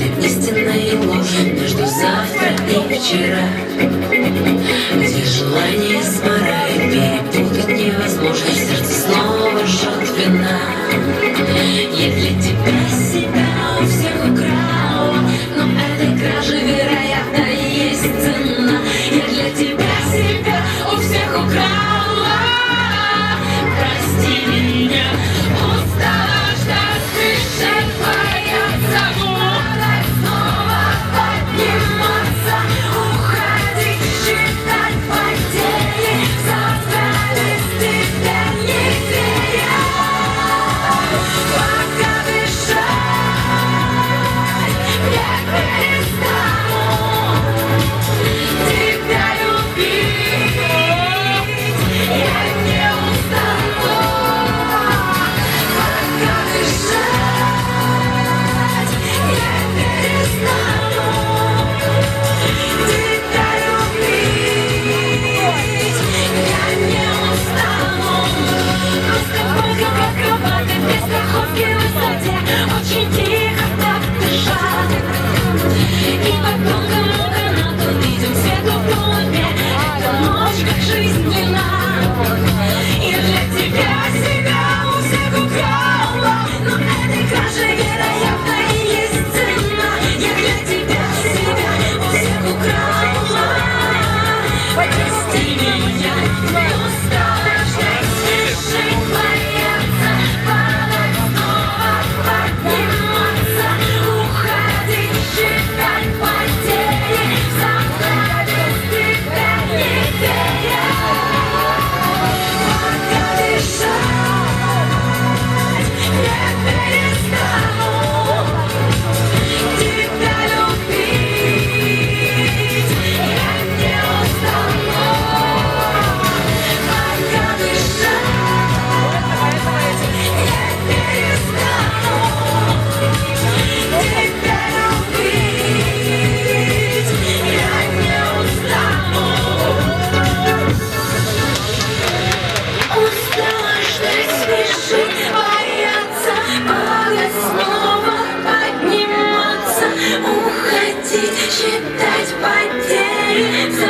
делит истина и ложь между завтра и вчера, где желание сгорает, перепутать невозможно, сердце снова жжет вина. Я для тебя себя у всех украла, но этой краже, вероятно, есть цена. Я для тебя себя у всех украла. Прости меня, устала ждать, дышать, бояться, вновь снова подниматься, уходить, считать потери, завтра без тебя нигде я. Пока дышать я перестану тебя любить, я не устану. Пока дышать я перестану тебя любить, я не устану. Просто ходим как акробаты в бесстраховке высоте, очень тихо так дышать. И по тонкому канату видим свет в глубине. Эта ночь как жизнь длина. Я для тебя себя у всех украла, но этой краже, вероятно, и есть цена. Я для тебя себя у всех украла. Прости меня, не устала ждать, спешить, бояться, падать, снова подниматься, уходить, считать потери, завтра без тебя нигде я. Пока дышать я перестану тебя любить, я не устану. Пока дышать я перестану тебя любить, я не устану. Устала ждать, спешить, бояться, падать, снова подниматься, уходить, считать потери.